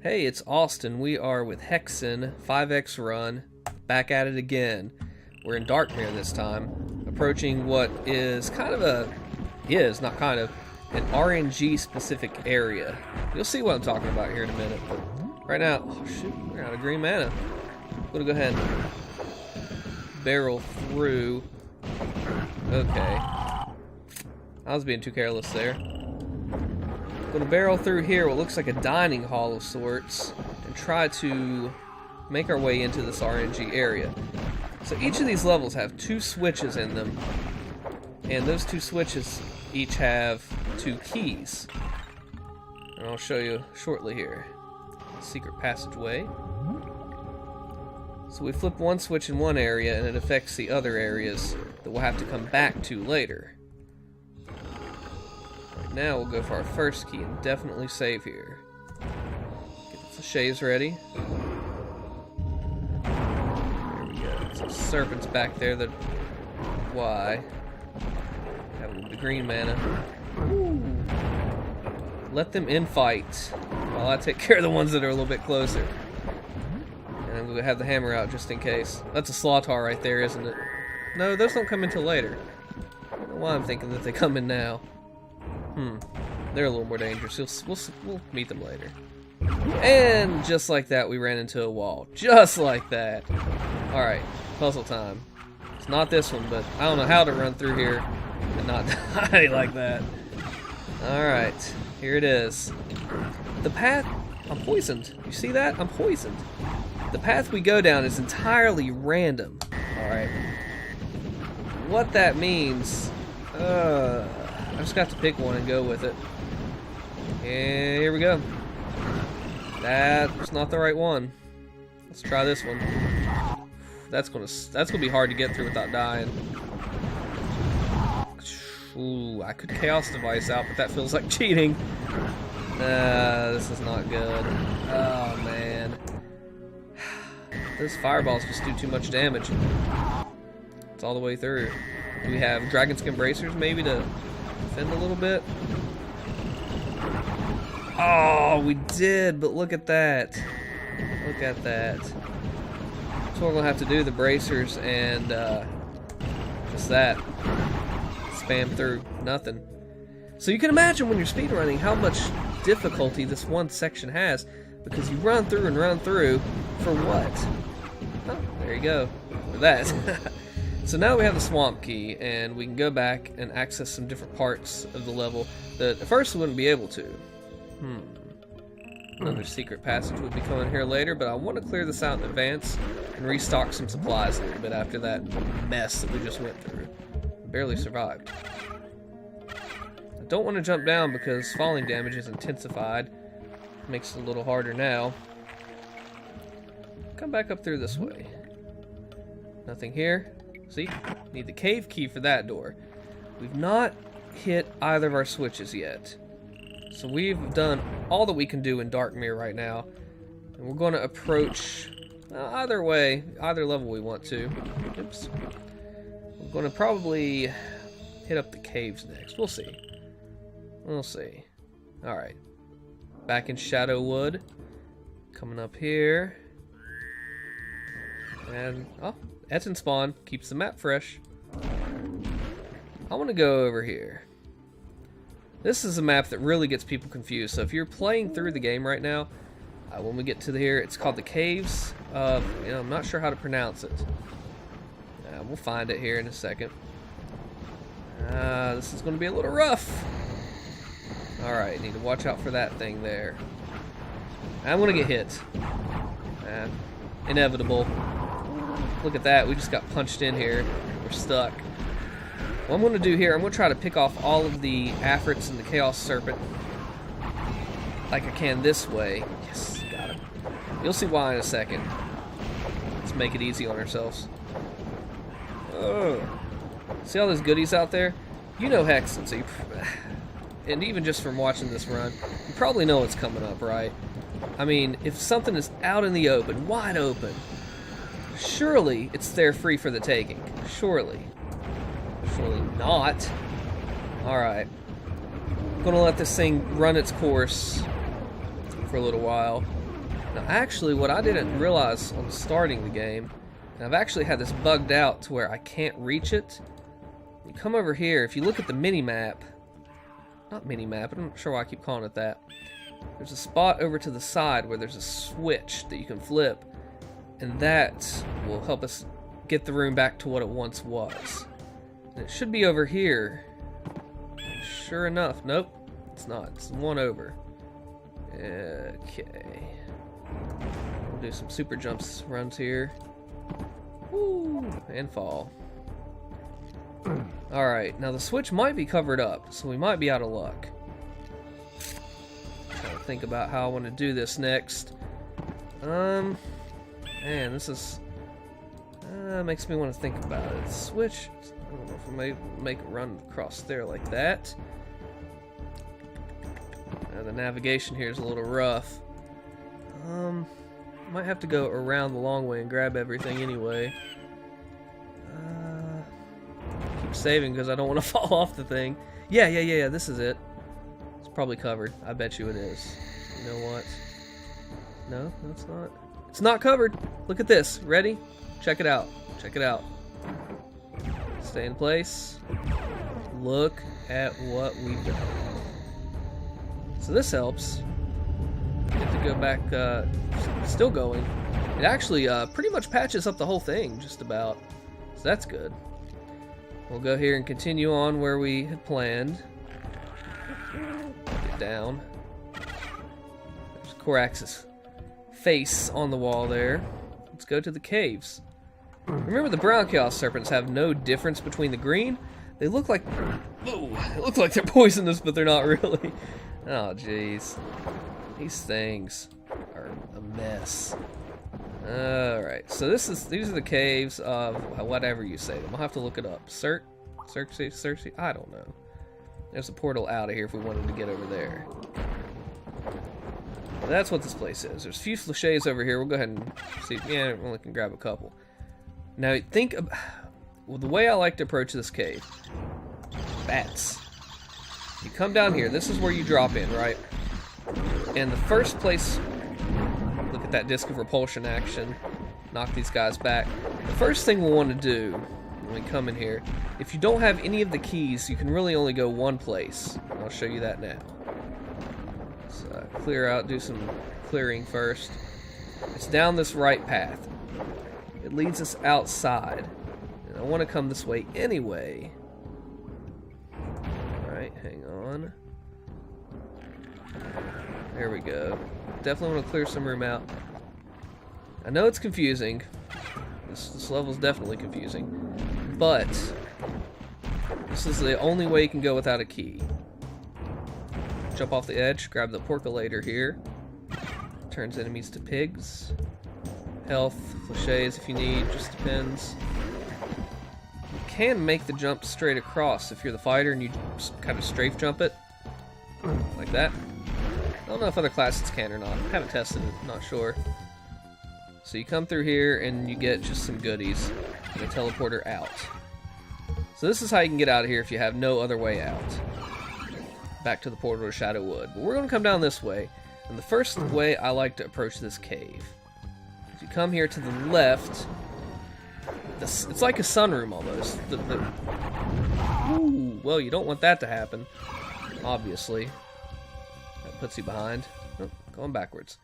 Hey, it's Austin. We are with Hexen, 5X run, back at it again. We're in Darkmere this time, approaching what is kind of an RNG specific area. You'll see what I'm talking about here in a minute, but right now, oh shoot, we're out of green mana. I'm gonna go ahead and barrel through. Okay. I was being too careless there. I'm gonna barrel through here what looks like a dining hall of sorts and try to make our way into this RNG area. So each of these levels have 2 switches in them, and those 2 switches each have 2 keys. And I'll show you shortly here. Secret passageway. So we flip one switch in one area and it affects the other areas that we'll have to come back to later. Right now we'll go for our first key and definitely save here. Get the shaves ready. There we go. Some serpents back there that... Why? Have the green mana. Ooh. Let them infight while I take care of the ones that are a little bit closer. And I'm going to have the hammer out just in case. That's a Slotar right there, isn't it? No, those don't come until later. I don't know why I'm thinking that they come in now. They're a little more dangerous. We'll meet them later. And just like that, we ran into a wall. Just like that. Alright, puzzle time. It's not this one, but I don't know how to run through here and not die like that. Alright, here it is. The path... I'm poisoned. You see that? I'm poisoned. The path we go down is entirely random. Alright. What that means... I just got to pick one and go with it. And here we go. That's not the right one. Let's try this one. That's gonna be hard to get through without dying. Ooh, I could Chaos Device out, but that feels like cheating. This is not good. Oh man. Those fireballs just do too much damage. It's all the way through. Do we have Dragon Skin Bracers maybe to defend a little bit? Oh, we did, but look at that. Look at that. So what we're going to have to do, the bracers and just that. Spam through nothing. So you can imagine when you're speedrunning how much difficulty this one section has, because you run through and run through for what? Oh, there you go. For that. So now we have the swamp key, and we can go back and access some different parts of the level that at first we wouldn't be able to. Another secret passage will be coming here later, but I want to clear this out in advance and restock some supplies a little bit after that mess that we just went through. Barely survived. I don't want to jump down because falling damage is intensified. Makes it a little harder now. Come back up through this way. Nothing here. See? Need the cave key for that door. We've not hit either of our switches yet. So we've done all that we can do in Darkmere right now. And we're going to approach either way, either level we want to. Oops. We're going to probably hit up the caves next. We'll see. We'll see. Alright. Back in Shadowwood. Coming up here. And, oh, Hexen spawn. Keeps the map fresh. I want to go over here. This is a map that really gets people confused. So if you're playing through the game right now, when we get to here, it's called the Caves of, I'm not sure how to pronounce it. We'll find it here in a second. This is going to be a little rough. Alright, need to watch out for that thing there. I'm going to get hit. Inevitable. Look at that, we just got punched in here. We're stuck. What I'm going to do here, I'm going to try to pick off all of the Afrits and the Chaos Serpent like I can this way. Yes, got him. You'll see why in a second. Let's make it easy on ourselves. See all those goodies out there? You know Hexen, so and even just from watching this run, you probably know what's coming up, right? I mean, if something is out in the open, wide open, surely it's there free for the taking. Surely. Surely not. Alright. I'm gonna let this thing run its course for a little while. Now, actually, what I didn't realize on starting the game, and I've actually had this bugged out to where I can't reach it. You come over here, if you look at the mini-map, not mini-map, I'm not sure why I keep calling it that. There's a spot over to the side where there's a switch that you can flip, and that will help us get the room back to what it once was. And it should be over here. Sure enough, nope, it's not. It's one over. Okay. We'll do some super jumps runs here. Woo! And fall. Alright, now the switch might be covered up, so we might be out of luck. Trying to think about how I want to do this next. Man, this is... makes me want to think about it. Switch... I don't know if I may make a run across there like that. The navigation here is a little rough. Might have to go around the long way and grab everything anyway. Keep saving because I don't want to fall off the thing. Yeah, this is it. It's probably covered. I bet you it is. You know what? No, it's not. It's not covered. Look at this. Ready? Check it out. Check it out. Stay in place. Look at what we've done. So this helps. Get to go back, still going. It actually pretty much patches up the whole thing, just about. So that's good. We'll go here and continue on where we had planned. Get down. There's Korax's face on the wall there. Let's go to the caves. Remember, the brown chaos serpents have no difference between the green. They look like... Ooh, they look like they're poisonous, but they're not really. Oh, jeez. These things are a mess. Alright, so these are the caves of whatever you say them. I'll have to look it up. Circe? I don't know. There's a portal out of here if we wanted to get over there. That's what this place is. There's a few flèches over here. We'll go ahead and see. Yeah, we only can grab a couple. Now, think about... Well, the way I like to approach this cave. Bats. You come down here. This is where you drop in, right? And the first place... Look at that disc of repulsion action. Knock these guys back. The first thing we'll want to do when we come in here, if you don't have any of the keys, you can really only go one place. I'll show you that now. So clear out, do some clearing first. It's down this right path. It leads us outside. And I want to come this way anyway. Alright, hang on. There we go. Definitely want to clear some room out. I know it's confusing. This level's definitely confusing. But this is the only way you can go without a key. Jump off the edge, grab the porculator here. Turns enemies to pigs. Health, flèches if you need, just depends. You can make the jump straight across if you're the fighter and you just kind of strafe jump it. Like that. I don't know if other classes can or not. I haven't tested it, not sure. So you come through here and you get just some goodies and a teleporter out. So this is how you can get out of here if you have no other way out. Back to the portal to Shadowwood. But we're going to come down this way. And the first way I like to approach this cave. If you come here to the left, it's like a sunroom almost. Ooh, well, you don't want that to happen, obviously. That puts you behind. Oh, going backwards.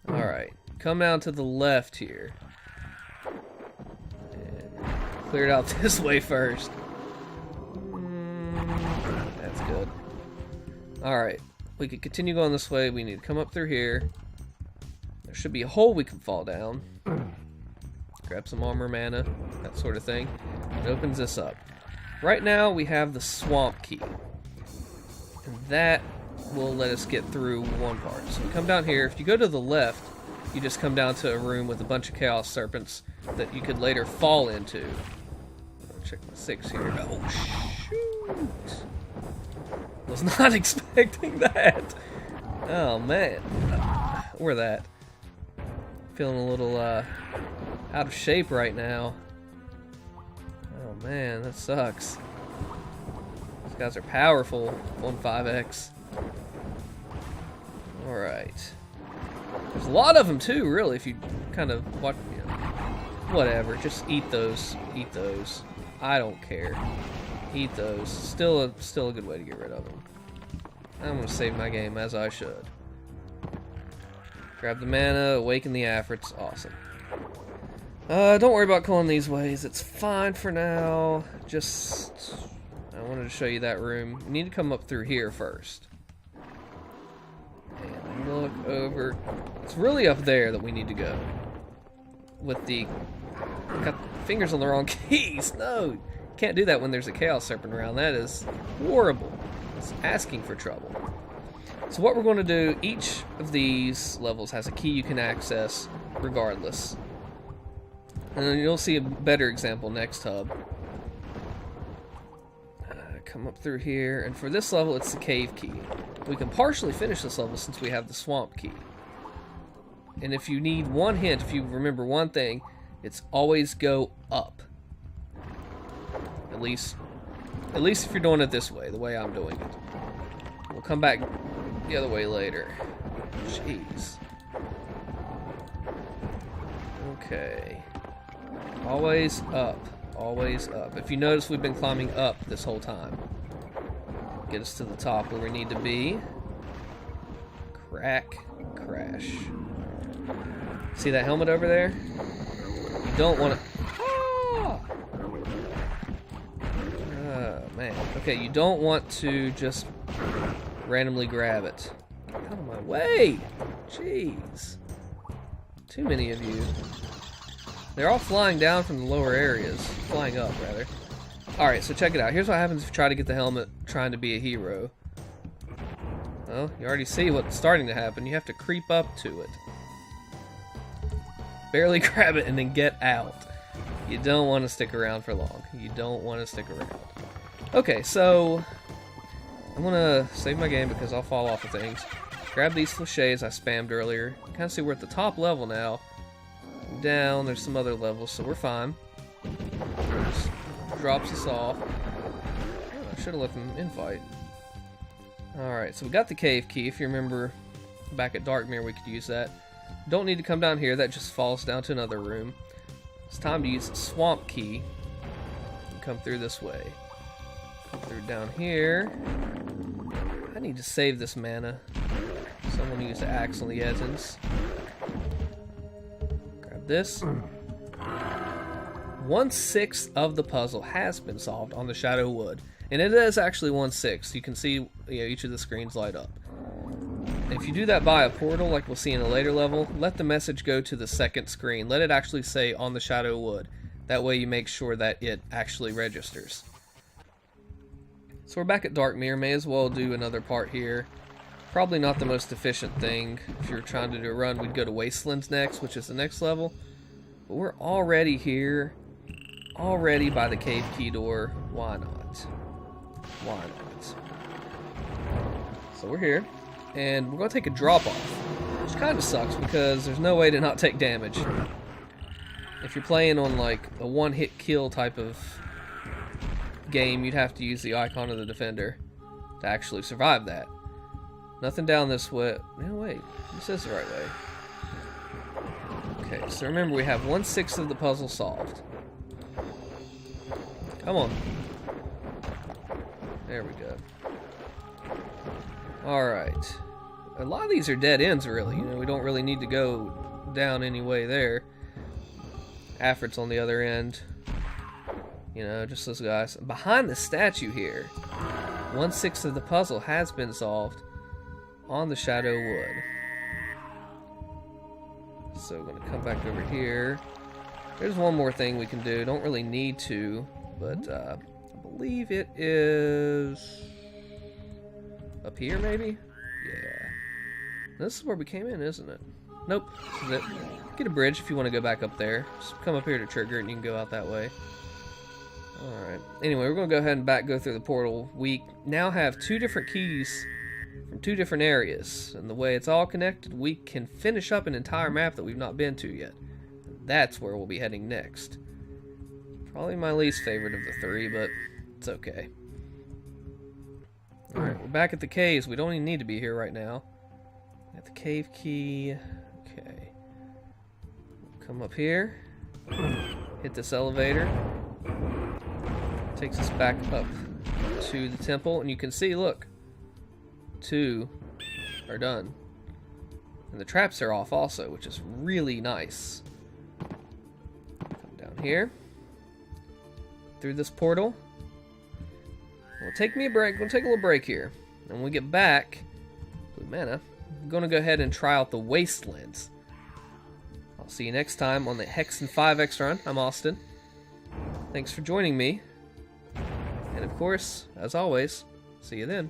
Alright, come down to the left here. And clear it out this way first. That's good. Alright, we could continue going this way. We need to come up through here. There should be a hole we can fall down. Grab some armor mana, that sort of thing. It opens this up. Right now we have the swamp key. And that will let us get through one part. So we come down here. If you go to the left, you just come down to a room with a bunch of chaos serpents that you could later fall into. Check my 6 here. Oh, shoot. Was not expecting that. Oh, man. We're that. Feeling a little out of shape right now. Oh, man, that sucks. These guys are powerful on 5X. Alright. There's a lot of them too, really, if you kind of watch, you know, whatever. Just eat those. Eat those. I don't care. Eat those. Still a good way to get rid of them. I'm going to save my game as I should. Grab the mana, awaken the Afrits. Awesome. Don't worry about going these ways. It's fine for now. Just, I wanted to show you that room. You need to come up through here first. And look over. It's really up there that we need to go. With the... Got fingers on the wrong keys. No, you can't do that when there's a Chaos Serpent around. That is horrible. It's asking for trouble. So what we're going to do, each of these levels has a key you can access regardless. And then you'll see a better example next hub. Come up through here, and for this level it's the cave key. We can partially finish this level since we have the swamp key. And if you need one hint, if you remember one thing, it's always go up. At least if you're doing it this way, the way I'm doing it. We'll come back the other way later. Jeez. Okay. Always up. Always up. If you notice, we've been climbing up this whole time. Get us to the top where we need to be. Crack. Crash. See that helmet over there? You don't want to... Oh, man. Okay, you don't want to just randomly grab it. Get out of my way! Jeez. Too many of you. They're all flying down from the lower areas. Flying up, rather. Alright, so check it out. Here's what happens if you try to get the helmet trying to be a hero. Well, you already see what's starting to happen. You have to creep up to it. Barely grab it and then get out. You don't want to stick around for long. You don't want to stick around. Okay, so... I'm going to save my game because I'll fall off of things. Grab these flèches I spammed earlier. You kind of see we're at the top level now. Down, there's some other levels, so we're fine. Just drops us off. Oh, I should have let them infight. Alright, so we got the cave key. If you remember back at Darkmere, we could use that. Don't need to come down here, that just falls down to another room. It's time to use the swamp key. And come through this way. Come through down here. I need to save this mana. Someone use the axe on the Hexens. This. 1/6 of the puzzle has been solved on the Shadow Wood, and it is actually 1/6. You can see, you know, each of the screens light up. If you do that by a portal, like we'll see in a later level, let the message go to the second screen. Let it actually say on the Shadow Wood. That way you make sure that it actually registers. So we're back at Darkmere. May as well do another part here. Probably not the most efficient thing. If you're trying to do a run, we'd go to Wastelands next, which is the next level. But we're already here. Already by the cave key door. Why not? Why not? So we're here. And we're going to take a drop off. Which kind of sucks because there's no way to not take damage. If you're playing on like a one-hit kill type of game, you'd have to use the icon of the defender to actually survive that. Nothing down this way. No, wait. This is the right way. Okay, so remember we have 1/6 of the puzzle solved. Come on. There we go. Alright. A lot of these are dead ends, really. You know, we don't really need to go down any way there. Afrit's on the other end. You know, just those guys. Behind the statue here, 1/6 of the puzzle has been solved on the Shadow Wood. So we're going to come back over here. There's one more thing we can do. Don't really need to, but I believe it is up here, maybe? Yeah. This is where we came in, isn't it? Nope. This is it. Get a bridge if you want to go back up there. Just come up here to trigger it and you can go out that way. Alright. Anyway, we're going to go ahead and go through the portal. We now have 2 different keys from 2 different areas. And the way it's all connected, we can finish up an entire map that we've not been to yet. That's where we'll be heading next. Probably my least favorite of the 3, but it's okay. Alright, we're back at the caves. We don't even need to be here right now. Got the cave key. Okay. Come up here. Hit this elevator. Takes us back up to the temple, and you can see, look, 2 are done. And the traps are off also, which is really nice. Come down here. Through this portal. We'll take me a break. We'll take a little break here. And when we get back, blue mana, I'm going to go ahead and try out the Wastelands. I'll see you next time on the Hexen 5X run. I'm Austin. Thanks for joining me. And of course, as always, see you then.